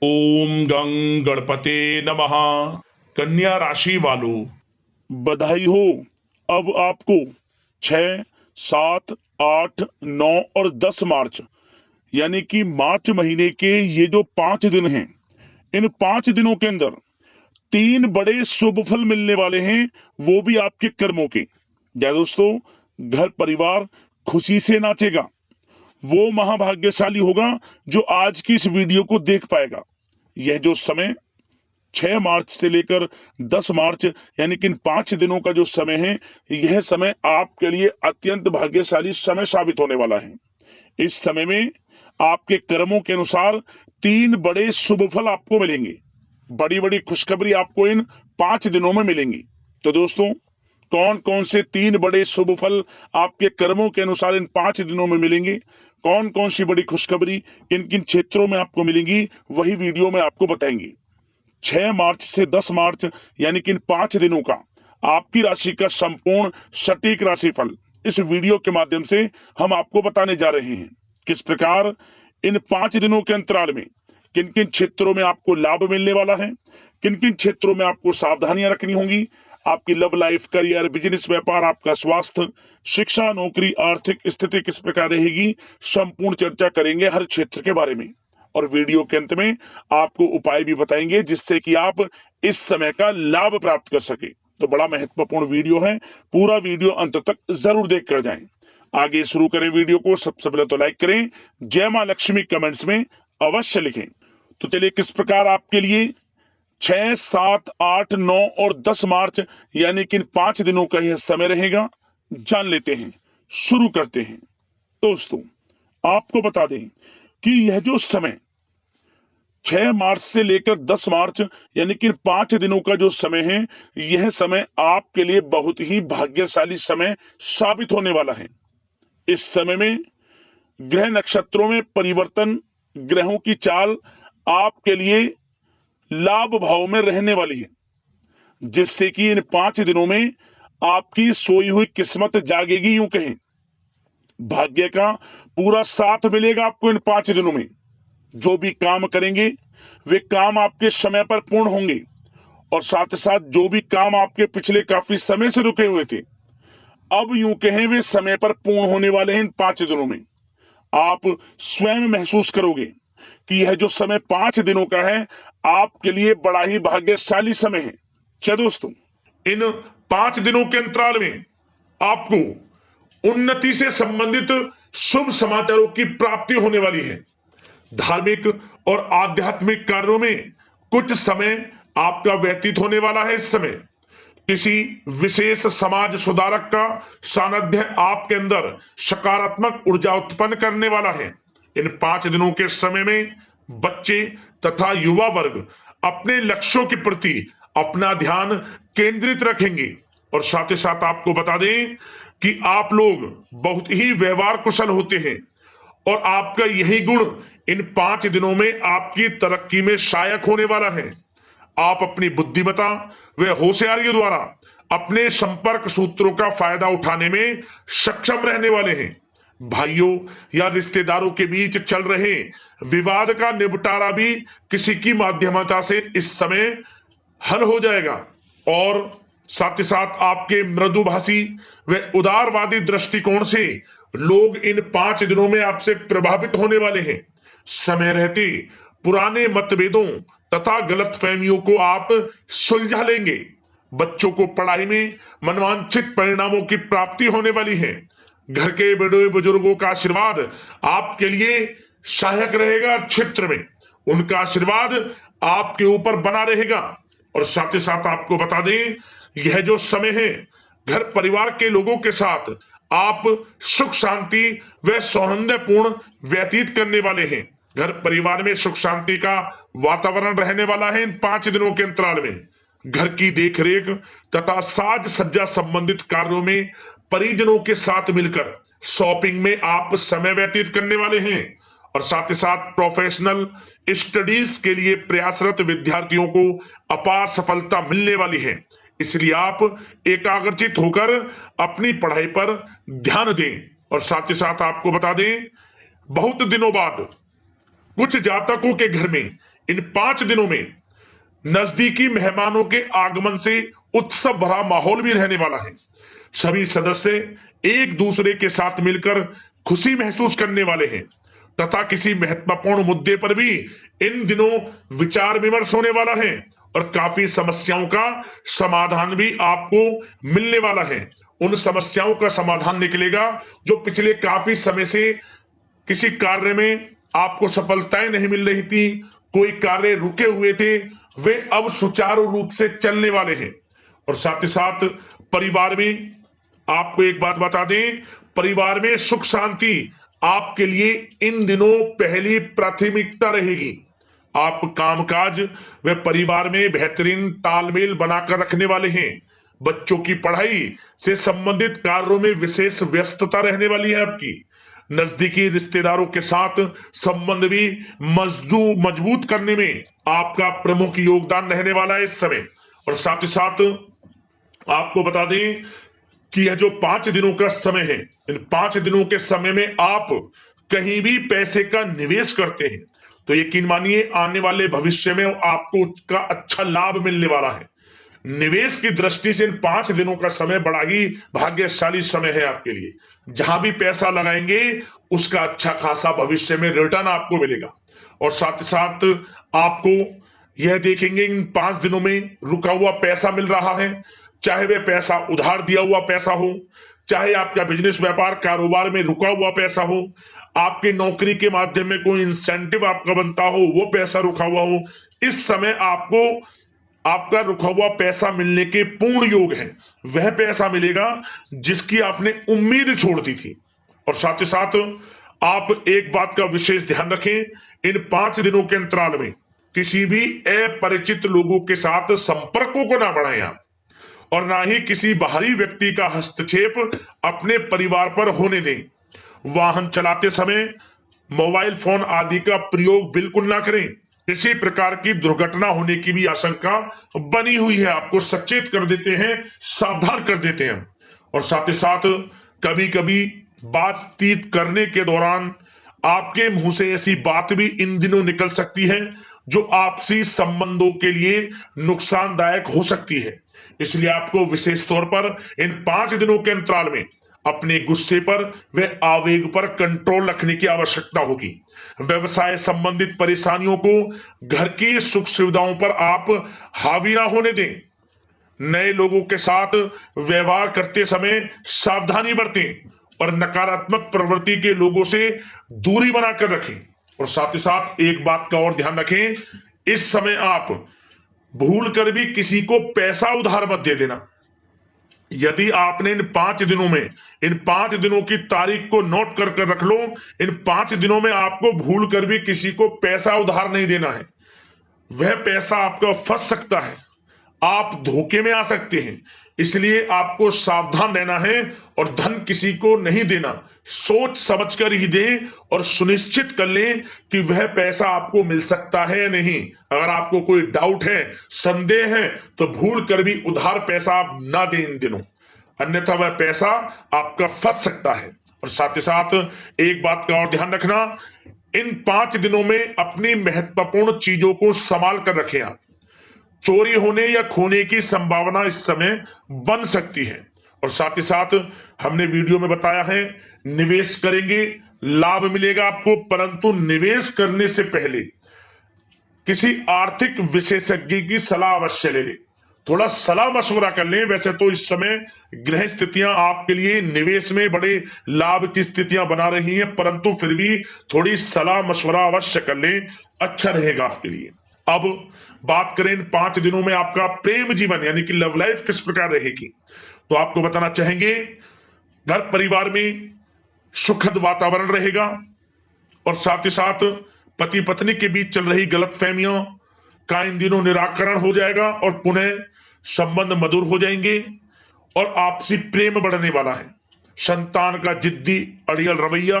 ओम गं गणपते नमः। कन्या राशि वालों, बधाई हो। अब आपको 6, 7, 8, 9 और 10 मार्च यानी कि मार्च महीने के ये जो 5 दिन हैं, इन 5 दिनों के अंदर 3 बड़े शुभ फल मिलने वाले हैं, वो भी आपके कर्मों के। क्या दोस्तों, घर परिवार खुशी से नाचेगा। वो महाभाग्यशाली होगा जो आज की इस वीडियो को देख पाएगा। यह जो समय 6 मार्च से लेकर 10 मार्च यानी कि इन 5 दिनों का जो समय है, यह समय आपके लिए अत्यंत भाग्यशाली समय साबित होने वाला है। इस समय में आपके कर्मों के अनुसार 3 बड़े शुभ फल आपको मिलेंगे। बड़ी बड़ी खुशखबरी आपको इन 5 दिनों में मिलेंगी। तो दोस्तों, कौन कौन से 3 बड़े शुभ फल आपके कर्मों के अनुसार इन 5 दिनों में मिलेंगे, कौन कौन सी बड़ी खुशखबरी किन किन क्षेत्रों में आपको मिलेंगी, वही वीडियो में आपको बताएंगे। 6 मार्च से 10 मार्च यानी कि इन 5 दिनों का आपकी राशि का संपूर्ण सटीक राशिफल इस वीडियो के माध्यम से हम आपको बताने जा रहे हैं। किस प्रकार इन 5 दिनों के अंतराल में किन किन क्षेत्रों में आपको लाभ मिलने वाला है, किन किन क्षेत्रों में आपको सावधानियां रखनी होंगी, आपकी लव लाइफ, करियर, बिजनेस, व्यापार, आपका स्वास्थ्य, शिक्षा, नौकरी, आर्थिक स्थिति किस प्रकार रहेगी, संपूर्ण चर्चा करेंगे हर क्षेत्र के बारे में। और वीडियो के अंत में आपको उपाय भी बताएंगे जिससे कि आप इस समय का लाभ प्राप्त कर सके। तो बड़ा महत्वपूर्ण वीडियो है, पूरा वीडियो अंत तक जरूर देख कर जाएं। आगे शुरू करें वीडियो को। सबसे पहले तो लाइक करें, जय मां लक्ष्मी कमेंट्स में अवश्य लिखें। तो चलिए, किस प्रकार आपके लिए 6, 7, 8, 9 और 10 मार्च यानी कि इन 5 दिनों का यह समय रहेगा, जान लेते हैं। शुरू करते हैं। दोस्तों, आपको बता दें कि यह जो समय 6 मार्च से लेकर 10 मार्च यानी कि 5 दिनों का जो समय है, यह समय आपके लिए बहुत ही भाग्यशाली समय साबित होने वाला है। इस समय में ग्रह नक्षत्रों में परिवर्तन, ग्रहों की चाल आपके लिए लाभ भाव में रहने वाली है, जिससे कि इन 5 दिनों में आपकी सोई हुई किस्मत जागेगी। यूं कहें, भाग्य का पूरा साथ मिलेगा आपको इन 5 दिनों में। जो भी काम करेंगे वे काम आपके समय पर पूर्ण होंगे, और साथ ही साथ जो भी काम आपके पिछले काफी समय से रुके हुए थे, अब यूं कहें वे समय पर पूर्ण होने वाले हैं। इन 5 दिनों में आप स्वयं महसूस करोगे कि यह जो समय 5 दिनों का है, आपके लिए बड़ा ही भाग्यशाली समय है। क्या दोस्तों, इन 5 दिनों के अंतराल में आपको उन्नति से संबंधित शुभ समाचारों की प्राप्ति होने वाली है। धार्मिक और आध्यात्मिक कार्यों में कुछ समय आपका व्यतीत होने वाला है। इस समय किसी विशेष समाज सुधारक का सानिध्य आपके अंदर सकारात्मक ऊर्जा उत्पन्न करने वाला है। इन 5 दिनों के समय में बच्चे तथा युवा वर्ग अपने लक्ष्यों के प्रति अपना ध्यान केंद्रित रखेंगे। और साथ ही साथ आपको बता दें कि आप लोग बहुत ही व्यवहार कुशल होते हैं, और आपका यही गुण इन 5 दिनों में आपकी तरक्की में सहायक होने वाला है। आप अपनी बुद्धिमत्ता व होशियारी द्वारा अपने संपर्क सूत्रों का फायदा उठाने में सक्षम रहने वाले हैं। भाइयों या रिश्तेदारों के बीच चल रहे विवाद का निपटारा भी किसी की माध्यमता से इस समय हल हो जाएगा। और साथ ही साथ आपके मृदुभाषी व उदारवादी दृष्टिकोण से लोग इन 5 दिनों में आपसे प्रभावित होने वाले हैं। समय रहते पुराने मतभेदों तथा गलतफहमियों को आप सुलझा लेंगे। बच्चों को पढ़ाई में मनवांछित परिणामों की प्राप्ति होने वाली है। घर के बड़े बुजुर्गों का आशीर्वाद आपके लिए सहायक रहेगा। क्षेत्र में उनका आशीर्वाद आपके ऊपर बना रहेगा। और साथ ही साथ आपको बता दें, यह जो समय है, घर परिवार के लोगों के साथ आप सुख शांति व सौहार्दपूर्ण व्यतीत करने वाले हैं। घर परिवार में सुख शांति का वातावरण रहने वाला है। इन 5 दिनों के अंतराल में घर की देखरेख तथा साज सज्जा संबंधित कार्यों में परिजनों के साथ मिलकर शॉपिंग में आप समय व्यतीत करने वाले हैं। और साथ ही साथ प्रोफेशनल स्टडीज के लिए प्रयासरत विद्यार्थियों को अपार सफलता मिलने वाली है। इसलिए आप एकाग्रचित होकर अपनी पढ़ाई पर ध्यान दें। और साथ ही साथ आपको बता दें, बहुत दिनों बाद कुछ जातकों के घर में इन 5 दिनों में नजदीकी मेहमानों के आगमन से उत्सव भरा माहौल भी रहने वाला है। सभी सदस्य एक दूसरे के साथ मिलकर खुशी महसूस करने वाले हैं तथा किसी महत्वपूर्ण मुद्दे पर भी इन दिनों विचार विमर्श होने वाला है और काफी समस्याओं का समाधान भी आपको मिलने वाला है। उन समस्याओं का समाधान निकलेगा जो पिछले काफी समय से किसी कार्य में आपको सफलताएं नहीं मिल रही थी, कोई कार्य रुके हुए थे, वे अब सुचारू रूप से चलने वाले हैं। और साथ ही साथ परिवार में आपको एक बात बता दें, परिवार में सुख शांति आपके लिए इन दिनों पहली प्राथमिकता रहेगी। आप कामकाज व परिवार में बेहतरीन तालमेल बनाकर रखने वाले हैं। बच्चों की पढ़ाई से संबंधित कार्यों में विशेष व्यस्तता रहने वाली है आपकी। नजदीकी रिश्तेदारों के साथ संबंध भी मजबूत करने में आपका प्रमुख योगदान रहने वाला है इस समय। और साथ ही साथ आपको बता दें कि यह जो 5 दिनों का समय है, इन 5 दिनों के समय में आप कहीं भी पैसे का निवेश करते हैं तो यकीन मानिए आने वाले भविष्य में आपको उसका अच्छा लाभ मिलने वाला है। निवेश की दृष्टि से इन 5 दिनों का समय बड़ा ही भाग्यशाली समय है आपके लिए। जहां भी पैसा लगाएंगे उसका अच्छा खासा भविष्य में रिटर्न आपको मिलेगा। और साथ ही साथ आपको यह देखेंगे इन 5 दिनों में रुका हुआ पैसा मिल रहा है, चाहे वह पैसा उधार दिया हुआ पैसा हो, चाहे आपका बिजनेस व्यापार कारोबार में रुका हुआ पैसा हो, आपकी नौकरी के माध्यम में कोई इंसेंटिव आपका बनता हो, वो पैसा रुका हुआ हो, इस समय आपको आपका रुका हुआ पैसा मिलने के पूर्ण योग है। वह पैसा मिलेगा जिसकी आपने उम्मीद छोड़ दी थी। और साथ ही साथ आप एक बात का विशेष ध्यान रखें, इन 5 दिनों के अंतराल में किसी भी अपरिचित लोगों के साथ संपर्कों को ना बढ़ाएं आप, और ना ही किसी बाहरी व्यक्ति का हस्तक्षेप अपने परिवार पर होने दें। वाहन चलाते समय मोबाइल फोन आदि का प्रयोग बिल्कुल ना करें। किसी प्रकार की दुर्घटना होने की भी आशंका बनी हुई है, आपको सचेत कर देते हैं, सावधान कर देते हैं। और साथ ही साथ कभी कभी बातचीत करने के दौरान आपके मुंह से ऐसी बात भी इन दिनों निकल सकती है जो आपसी संबंधों के लिए नुकसानदायक हो सकती है। इसलिए आपको विशेष तौर पर इन 5 दिनों के अंतराल में अपने गुस्से पर व आवेग पर कंट्रोल रखने की आवश्यकता होगी। व्यवसाय संबंधित परेशानियों को घर की सुख सुविधाओं पर आप हावी ना होने दें। नए लोगों के साथ व्यवहार करते समय सावधानी बरतें और नकारात्मक प्रवृत्ति के लोगों से दूरी बनाकर रखें। और साथ ही साथ एक बात का और ध्यान रखें, इस समय आप भूल कर भी किसी को पैसा उधार मत दे देना। यदि आपने इन 5 दिनों में इन 5 दिनों की तारीख को नोट कर कर रख लो, इन 5 दिनों में आपको भूल कर भी किसी को पैसा उधार नहीं देना है। वह पैसा आपका फंस सकता है, आप धोखे में आ सकते हैं। इसलिए आपको सावधान रहना है और धन किसी को नहीं देना। सोच समझ कर ही दें और सुनिश्चित कर लें कि वह पैसा आपको मिल सकता है या नहीं। अगर आपको कोई डाउट है, संदेह है, तो भूल कर भी उधार पैसा आप ना दें इन दिनों, अन्यथा वह पैसा आपका फंस सकता है। और साथ ही साथ एक बात का और ध्यान रखना, इन 5 दिनों में अपनी महत्वपूर्ण चीजों को संभाल कर रखें आप। चोरी होने या खोने की संभावना इस समय बन सकती है। और साथ ही साथ हमने वीडियो में बताया है, निवेश करेंगे लाभ मिलेगा आपको, परंतु निवेश करने से पहले किसी आर्थिक विशेषज्ञ की सलाह अवश्य ले लें, थोड़ा सलाह मशवरा कर लें। वैसे तो इस समय ग्रह स्थितियां आपके लिए निवेश में बड़े लाभ की स्थितियां बना रही हैं, परंतु फिर भी थोड़ी सलाह मशवरा अवश्य कर लें, अच्छा रहेगा आपके लिए। अब बात करें इन 5 दिनों में आपका प्रेम जीवन यानी कि लव लाइफ किस प्रकार रहेगी, तो आपको बताना चाहेंगे घर परिवार में सुखद वातावरण रहेगा। और साथ ही साथ पति पत्नी के बीच चल रही गलतफहमियों का इन दिनों निराकरण हो जाएगा और पुनः संबंध मधुर हो जाएंगे और आपसी प्रेम बढ़ने वाला है। संतान का जिद्दी अड़ियल रवैया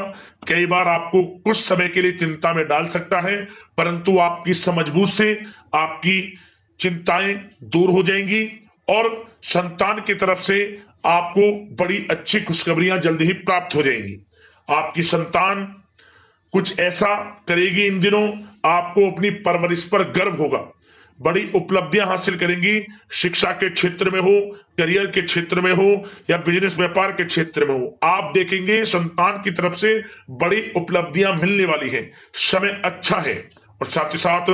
कई बार आपको कुछ समय के लिए चिंता में डाल सकता है, परंतु आपकी समझबूझ से आपकी चिंताएं दूर हो जाएंगी और संतान की तरफ से आपको बड़ी अच्छी खुशखबरियां जल्दी ही प्राप्त हो जाएंगी। आपकी संतान कुछ ऐसा करेगी इन दिनों, आपको अपनी परवरिश पर गर्व होगा। बड़ी उपलब्धियां हासिल करेंगी, शिक्षा के क्षेत्र में हो, करियर के क्षेत्र में हो या बिजनेस व्यापार के क्षेत्र में हो। आप देखेंगे संतान की तरफ से बड़ी उपलब्धियां मिलने वाली हैं। समय अच्छा है और साथ ही साथ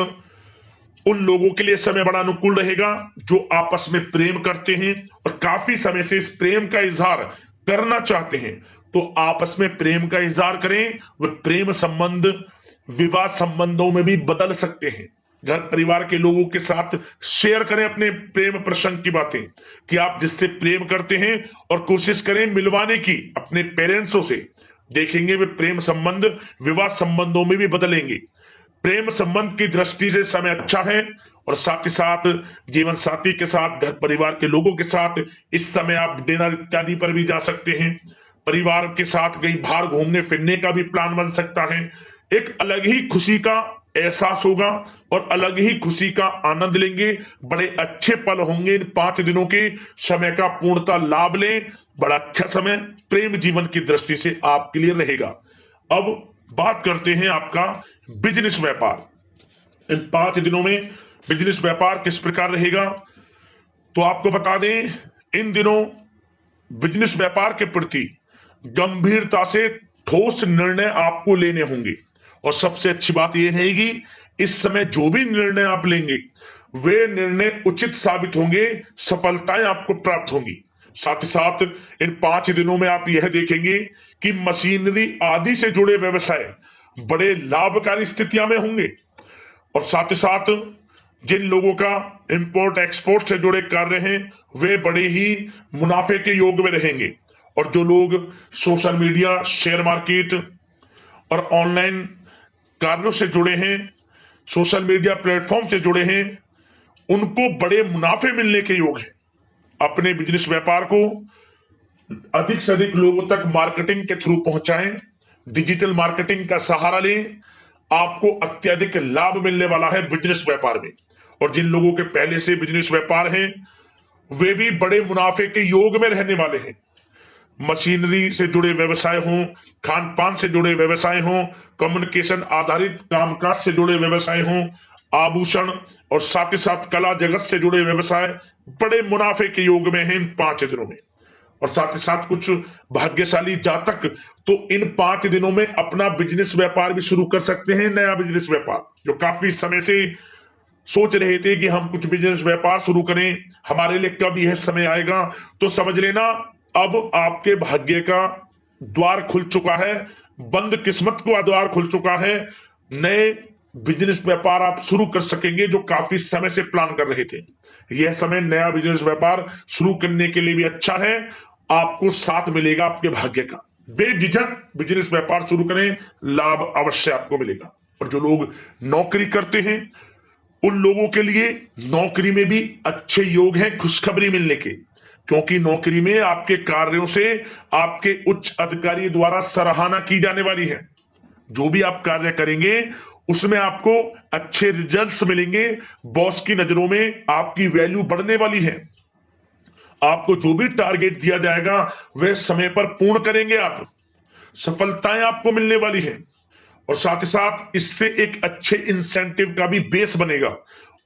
उन लोगों के लिए समय बड़ा अनुकूल रहेगा जो आपस में प्रेम करते हैं और काफी समय से इस प्रेम का इजहार करना चाहते हैं। तो आपस में प्रेम का इजहार करें। वह प्रेम संबंध विवाह संबंधों में भी बदल सकते हैं। घर परिवार के लोगों के साथ शेयर करें अपने प्रेम प्रसंग की बातें कि आप जिससे प्रेम करते हैं और कोशिश करें मिलवाने की अपने पेरेंट्सों से। देखेंगे वे प्रेम संबंध विवाह संबंधों में भी बदलेंगे। प्रेम संबंध की दृष्टि से समय अच्छा है और साथ ही साथ जीवन साथी के साथ, घर परिवार के लोगों के साथ इस समय आप डिनर इत्यादि पर भी जा सकते हैं। परिवार के साथ कहीं बाहर घूमने फिरने का भी प्लान बन सकता है। एक अलग ही खुशी का एहसास होगा और अलग ही खुशी का आनंद लेंगे। बड़े अच्छे पल होंगे। इन 5 दिनों के समय का पूर्णता लाभ लें। बड़ा अच्छा समय प्रेम जीवन की दृष्टि से आपके लिए रहेगा। अब बात करते हैं आपका बिजनेस व्यापार। इन 5 दिनों में बिजनेस व्यापार किस प्रकार रहेगा, तो आपको बता दें, इन दिनों बिजनेस व्यापार के प्रति गंभीरता से ठोस निर्णय आपको लेने होंगे। और सबसे अच्छी बात यह रहेगी, इस समय जो भी निर्णय आप लेंगे वे निर्णय उचित साबित होंगे, सफलताएं आपको प्राप्त होंगी। साथ ही साथ इन 5 दिनों में आप यह देखेंगे कि मशीनरी आदि से जुड़े व्यवसाय बड़े लाभकारी स्थितियां में होंगे। और साथ ही साथ जिन लोगों का इंपोर्ट एक्सपोर्ट से जुड़े कार्य हैं वे बड़े ही मुनाफे के योग में रहेंगे। और जो लोग सोशल मीडिया, शेयर मार्केट और ऑनलाइन कार्यों से जुड़े हैं, सोशल मीडिया प्लेटफॉर्म से जुड़े हैं, उनको बड़े मुनाफे मिलने के योग हैं। अपने बिजनेस व्यापार को अधिक से अधिक लोगों तक मार्केटिंग के थ्रू पहुंचाएं, डिजिटल मार्केटिंग का सहारा लें। आपको अत्यधिक लाभ मिलने वाला है बिजनेस व्यापार में। और जिन लोगों के पहले से बिजनेस व्यापार हैं वे भी बड़े मुनाफे के योग में रहने वाले हैं। मशीनरी से जुड़े व्यवसाय हों, खान पान से जुड़े व्यवसाय हों, कम्युनिकेशन आधारित कामकाज से जुड़े व्यवसाय हों, आभूषण और साथ ही साथ कला जगत से जुड़े व्यवसाय बड़े मुनाफे के योग में हैं इन 5 दिनों में। और साथ ही साथ कुछ भाग्यशाली जातक तो इन 5 दिनों में अपना बिजनेस व्यापार भी शुरू कर सकते हैं। नया बिजनेस व्यापार जो काफी समय से सोच रहे थे कि हम कुछ बिजनेस व्यापार शुरू करें, हमारे लिए कब यह समय आएगा, तो समझ लेना अब आपके भाग्य का द्वार खुल चुका है। बंद किस्मत का द्वार खुल चुका है। नए बिजनेस व्यापार आप शुरू कर सकेंगे जो काफी समय से प्लान कर रहे थे। यह समय नया बिजनेस व्यापार शुरू करने के लिए भी अच्छा है। आपको साथ मिलेगा आपके भाग्य का। बेझिझक बिजनेस व्यापार शुरू करें, लाभ अवश्य आपको मिलेगा। और जो लोग नौकरी करते हैं उन लोगों के लिए नौकरी में भी अच्छे योग हैं खुशखबरी मिलने के, क्योंकि नौकरी में आपके कार्यों से आपके उच्च अधिकारी द्वारा सराहना की जाने वाली है। जो भी आप कार्य करेंगे उसमें आपको अच्छे रिजल्ट्स मिलेंगे। बॉस की नजरों में आपकी वैल्यू बढ़ने वाली है। आपको जो भी टारगेट दिया जाएगा वह समय पर पूर्ण करेंगे आप। सफलताएं आपको मिलने वाली है। और साथ ही साथ इससे एक अच्छे इंसेंटिव का भी बेस बनेगा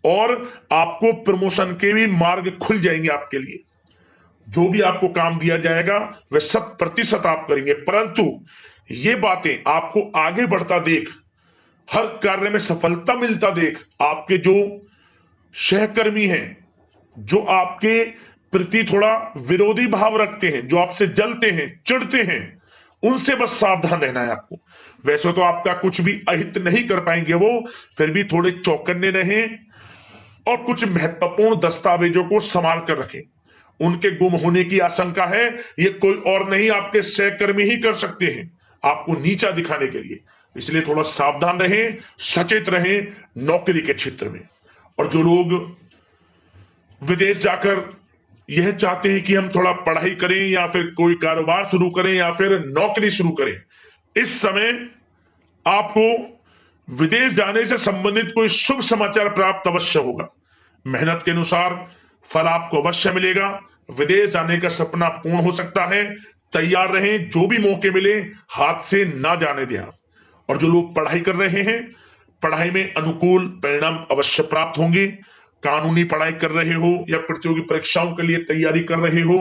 और आपको प्रमोशन के भी मार्ग खुल जाएंगे आपके लिए। जो भी आपको काम दिया जाएगा वह 100% आप करेंगे। परंतु ये बातें आपको आगे बढ़ता देख, हर कार्य में सफलता मिलता देख, आपके जो सहकर्मी हैं, जो आपके प्रति थोड़ा विरोधी भाव रखते हैं, जो आपसे जलते हैं, चिढ़ते हैं, उनसे बस सावधान रहना है आपको। वैसे तो आपका कुछ भी अहित नहीं कर पाएंगे वो, फिर भी थोड़े चौकन्ने रहें और कुछ महत्वपूर्ण दस्तावेजों को संभाल कर रखें। उनके गुम होने की आशंका है, ये कोई और नहीं आपके सहकर्मी ही कर सकते हैं आपको नीचा दिखाने के लिए। इसलिए थोड़ा सावधान रहें, सचेत रहें नौकरी के क्षेत्र में। और जो लोग विदेश जाकर यह चाहते हैं कि हम थोड़ा पढ़ाई करें या फिर कोई कारोबार शुरू करें या फिर नौकरी शुरू करें, इस समय आपको विदेश जाने से संबंधित कोई शुभ समाचार प्राप्त अवश्य होगा। मेहनत के अनुसार फल आपको अवश्य मिलेगा। विदेश जाने का सपना पूर्ण हो सकता है। तैयार रहें, जो भी मौके मिले हाथ से ना जाने दें। और जो लोग पढ़ाई कर रहे हैं, पढ़ाई में अनुकूल परिणाम अवश्य प्राप्त होंगे। कानूनी पढ़ाई कर रहे हो या प्रतियोगी परीक्षाओं के लिए तैयारी कर रहे हो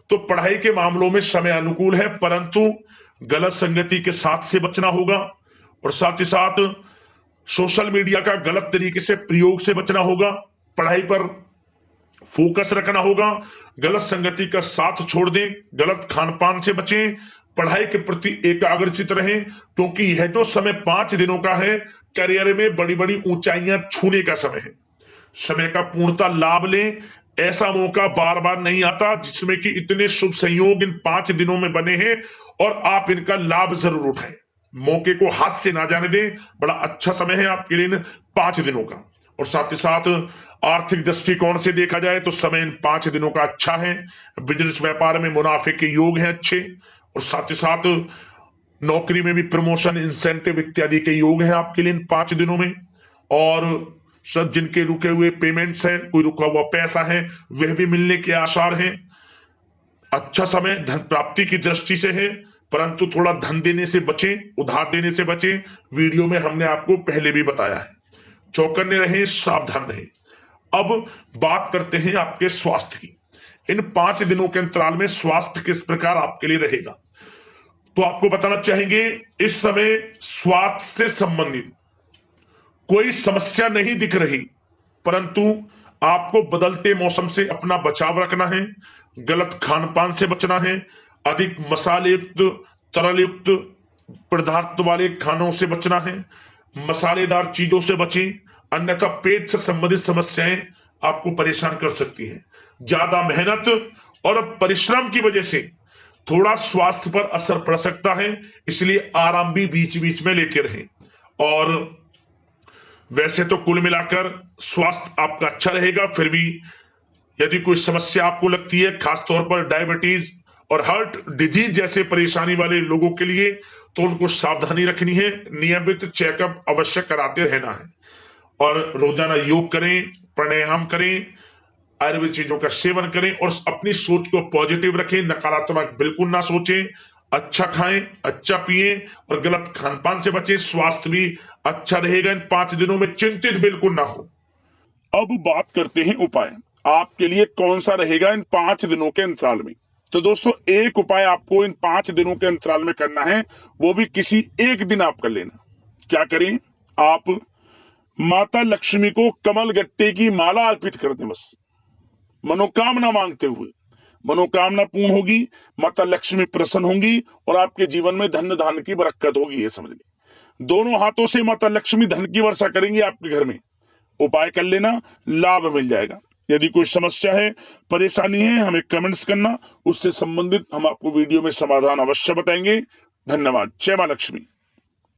तो पढ़ाई के मामलों में समय अनुकूल है, परंतु गलत संगति के साथ से बचना होगा और साथ ही साथ सोशल मीडिया का गलत तरीके से प्रयोग से बचना होगा। पढ़ाई पर फोकस रखना होगा, गलत संगति का साथ छोड़ दें, गलत खान पान से बचें, पढ़ाई के प्रति एकाग्रचित रहें, क्योंकि यह जो समय 5 दिनों का है, करियर में बड़ी बड़ी ऊंचाइयां छूने का समय है। समय का पूर्णतः लाभ लें, ऐसा मौका बार बार नहीं आता जिसमें कि इतने शुभ संयोग इन 5 दिनों में बने हैं और आप इनका लाभ जरूर उठाएं। मौके को हाथ से ना जाने दें, बड़ा अच्छा समय है आपके लिए इन 5 दिनों का। और साथ ही साथ आर्थिक दृष्टिकोण से देखा जाए तो समय इन 5 दिनों का अच्छा है। बिजनेस व्यापार में मुनाफे के योग हैं अच्छे, और साथ ही साथ नौकरी में भी प्रमोशन, इंसेंटिव इत्यादि के योग हैं आपके लिए इन 5 दिनों में। और सब जिनके रुके हुए पेमेंट्स हैं, कोई रुका हुआ पैसा है, वह भी मिलने के आसार हैं। अच्छा समय धन प्राप्ति की दृष्टि से है, परंतु थोड़ा धन देने से बचें, उधार देने से बचें। वीडियो में हमने आपको पहले भी बताया है। चौकन्ने रहें, सावधान रहें। अब बात करते हैं आपके स्वास्थ्य की। इन 5 दिनों के अंतराल में स्वास्थ्य किस प्रकार आपके लिए रहेगा, तो आपको बताना चाहेंगे इस समय स्वास्थ्य से संबंधित कोई समस्या नहीं दिख रही, परंतु आपको बदलते मौसम से अपना बचाव रखना है, गलत खान पान से बचना है, अधिक मसाले युक्त, तरल युक्त पदार्थ वाले खानों से बचना है, मसालेदार चीजों से बचें, अन्यथा पेट से संबंधित समस्याएं आपको परेशान कर सकती हैं। ज्यादा मेहनत और परिश्रम की वजह से थोड़ा स्वास्थ्य पर असर पड़ सकता है, इसलिए आराम भी बीच बीच में लेते रहें। और वैसे तो कुल मिलाकर स्वास्थ्य आपका अच्छा रहेगा, फिर भी यदि कोई समस्या आपको लगती है, खासतौर पर डायबिटीज और हार्ट डिजीज जैसे परेशानी वाले लोगों के लिए, तो उनको सावधानी रखनी है, नियमित चेकअप अवश्य कराते रहना है और रोजाना योग करें, प्राणायाम करें, आयुर्वेद चीजों का सेवन करें और अपनी सोच को पॉजिटिव रखें, नकारात्मक बिल्कुल ना सोचें, अच्छा खाएं, अच्छा पिएं और गलत खान पान से बचें। स्वास्थ्य भी अच्छा रहेगा इन 5 दिनों में, चिंतित बिल्कुल ना हो। अब बात करते हैं उपाय, आपके लिए कौन सा रहेगा इन 5 दिनों के अंतराल में। तो दोस्तों, एक उपाय आपको इन 5 दिनों के अंतराल में करना है, वो भी किसी एक दिन आप कर लेना। क्या करें, आप माता लक्ष्मी को कमल गट्टे की माला अर्पित कर दें, बस मनोकामना मांगते हुए। मनोकामना पूर्ण होगी, माता लक्ष्मी प्रसन्न होंगी और आपके जीवन में धन धान्य की बरकत होगी, ये समझ लें। दोनों हाथों से माता लक्ष्मी धन की वर्षा करेंगी आपके घर में। उपाय कर लेना, लाभ मिल जाएगा। यदि कोई समस्या है, परेशानी है, हमें कमेंट्स करना, उससे संबंधित हम आपको वीडियो में समाधान अवश्य बताएंगे। धन्यवाद। जय मां लक्ष्मी।